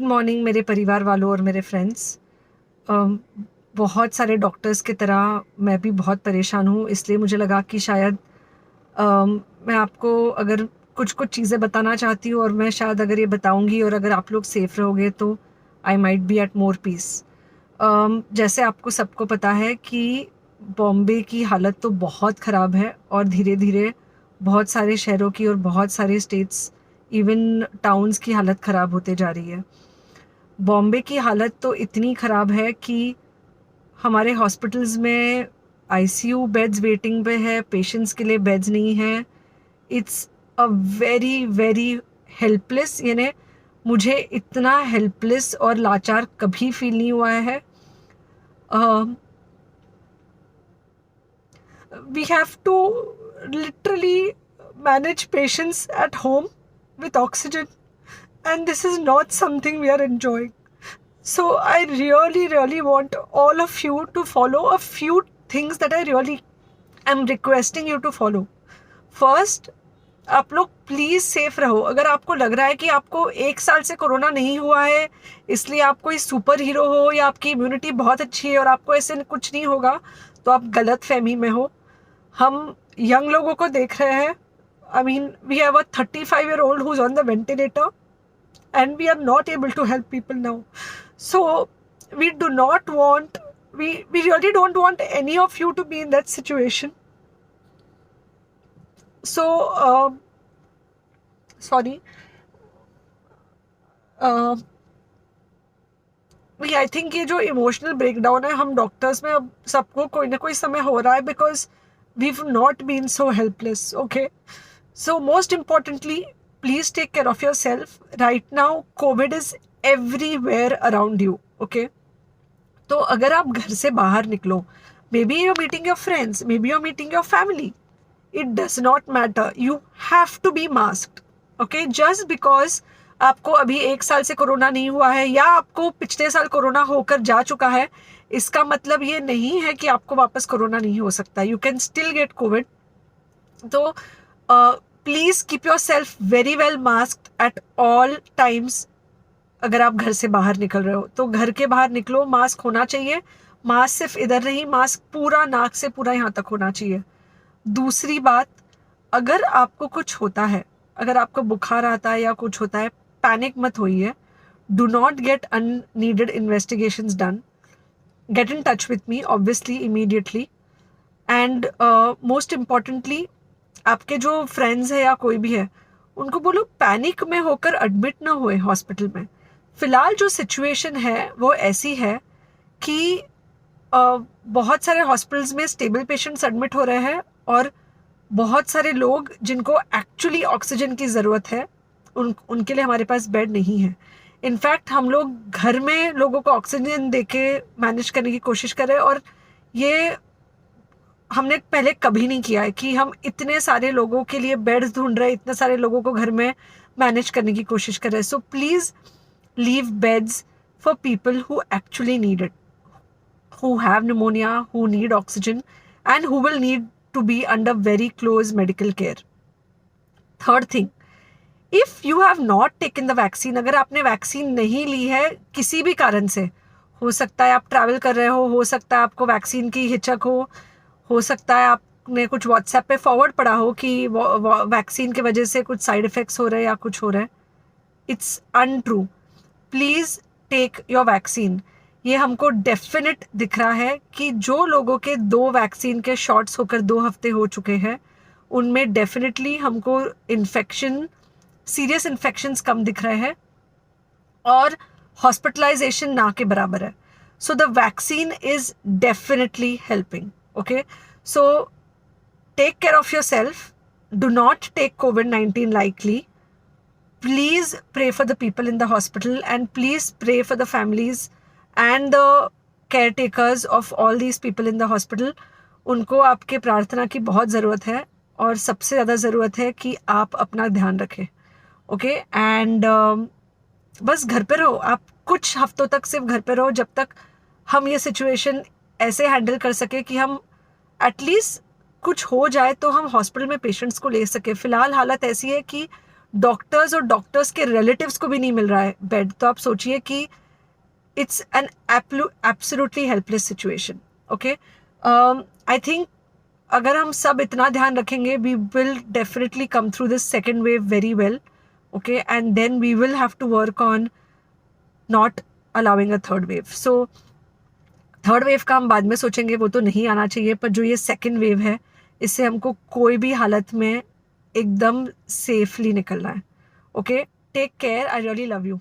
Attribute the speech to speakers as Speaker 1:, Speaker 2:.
Speaker 1: Good morning मेरे परिवार वालों और मेरे फ्रेंड्स। बहुत सारे डॉक्टर्स की तरह मैं भी बहुत परेशान हूँ, इसलिए मुझे लगा कि शायद मैं आपको अगर कुछ कुछ चीज़ें बताना चाहती हूँ और मैं शायद अगर ये बताऊँगी और अगर आप लोग सेफ रहोगे तो I might be at more peace. जैसे आपको सबको पता है कि बॉम्बे की हालत तो बहुत ख़राब है और धीरे धीरे बहुत सारे शहरों की और बहुत सारे स्टेट्स इवन टाउन्स की हालत ख़राब होते जा रही है। बॉम्बे की हालत तो इतनी ख़राब है कि हमारे हॉस्पिटल्स में आईसीयू बेड्स वेटिंग पे है, पेशेंट्स के लिए बेड्स नहीं है। It's a very very helpless, यानी मुझे इतना हेल्पलेस और लाचार कभी फील नहीं हुआ है। We have to literally manage patients at home with oxygen, and this is not something we are enjoying. So I really want all of you to follow a few things that I really am requesting you to follow. First, आप लोग please safe रहो। अगर आपको लग रहा है कि आपको 1 साल से कोरोना नहीं हुआ है, इसलिए आप कोई सुपर हीरो हो या आपकी इम्यूनिटी बहुत अच्छी है और आपको ऐसे कुछ नहीं होगा, तो आप गलत फहमी में हो। हम यंग लोगों को देख रहे हैं। I mean we have a 35-year-old who's on the ventilator and we are not able to help people now. So we do not want, we really don't want any of you to be in that situation. So sorry, I think ये जो emotional breakdown है हम doctors में अब सबको कोई ना कोई समय हो रहा है, because we not been so helpless. Okay, so most importantly please take care of yourself right now. COVID is everywhere around you. Okay, तो अगर आप घर से बाहर निकलो, maybe you're meeting your friends, maybe you're meeting your family, it does not matter, you have to be masked. Okay, just because आपको अभी 1 साल से कोरोना नहीं हुआ है या आपको पिछले साल कोरोना होकर जा चुका है, इसका मतलब ये नहीं है कि आपको वापस कोरोना नहीं हो सकता। You can still get COVID. तो please keep yourself very well masked at all times. अगर आप घर से बाहर निकल रहे हो तो घर के बाहर निकलो, मास्क होना चाहिए। मास्क सिर्फ इधर नहीं, मास्क पूरा नाक से पूरा यहाँ तक होना चाहिए। दूसरी बात, अगर आपको कुछ होता है, अगर आपको बुखार आता है या कुछ होता है, पैनिक मत होइए। Do not get unneeded investigations done. Get in touch with me obviously immediately. And most importantly, आपके जो फ्रेंड्स है या कोई भी है, उनको बोलो पैनिक में होकर एडमिट ना हुए हॉस्पिटल में। फिलहाल जो सिचुएशन है वो ऐसी है कि बहुत सारे हॉस्पिटल्स में स्टेबल पेशेंट्स एडमिट हो रहे हैं और बहुत सारे लोग जिनको एक्चुअली ऑक्सीजन की ज़रूरत है उनके लिए हमारे पास बेड नहीं है। इनफैक्ट हम लोग घर में लोगों को ऑक्सीजन देके मैनेज करने की कोशिश कर रहे हैं, और ये हमने पहले कभी नहीं किया है कि हम इतने सारे लोगों के लिए बेड्स ढूंढ रहे हैं, इतने सारे लोगों को घर में मैनेज करने की कोशिश कर रहे हैं। So please leave beds for people who actually need it, who have pneumonia, who need oxygen, and who will need to be under very close medical care. Third thing, if you have not taken the vaccine, अगर आपने vaccine नहीं ली है किसी भी कारण से, हो सकता है आप ट्रैवल कर रहे हो सकता है आपको वैक्सीन की हिचक हो सकता है आपने कुछ व्हाट्सएप पे फॉरवर्ड पढ़ा हो कि वैक्सीन की वजह से कुछ साइड इफेक्ट्स हो रहे हैं या कुछ हो रहा है। It's untrue. Please take your vaccine. ये हमको डेफिनेट दिख रहा है कि जो लोगों के 2 वैक्सीन के शॉट्स होकर 2 हफ्ते हो चुके हैं, उनमें डेफिनेटली हमको इन्फेक्शन, सीरियस इन्फेक्शंस कम दिख रहे हैं और हॉस्पिटलाइजेशन ना के बराबर है। So the vaccine is definitely helping. Okay, so take care of yourself. Do not take COVID-19 lightly. Please pray for the people in the hospital, and please pray for the families and the caretakers of all these people in the hospital. उनको आपके प्रार्थना की बहुत ज़रूरत है और सबसे ज़्यादा ज़रूरत है कि आप अपना ध्यान रखें। ओके, एंड बस घर पे रहो। आप कुछ हफ्तों तक सिर्फ घर पे रहो, जब तक हम ये सिचुएशन ऐसे हैंडल कर सके कि हम एटलीस्ट कुछ हो जाए तो हम हॉस्पिटल में पेशेंट्स को ले सके। फ़िलहाल हालत ऐसी है कि डॉक्टर्स और डॉक्टर्स के रिलेटिव्स को भी नहीं मिल रहा है बेड, तो आप सोचिए कि it's an absolutely helpless situation. Okay, I think अगर हम सब इतना ध्यान रखेंगे, we will definitely come through this second wave very well. Okay, and then we will have to work on not allowing a third wave. So third wave का हम बाद में सोचेंगे, वो तो नहीं आना चाहिए, पर जो ये सेकेंड वेव है इससे हमको कोई भी हालत में एकदम सेफली निकलना है. Okay, take care, I really love you.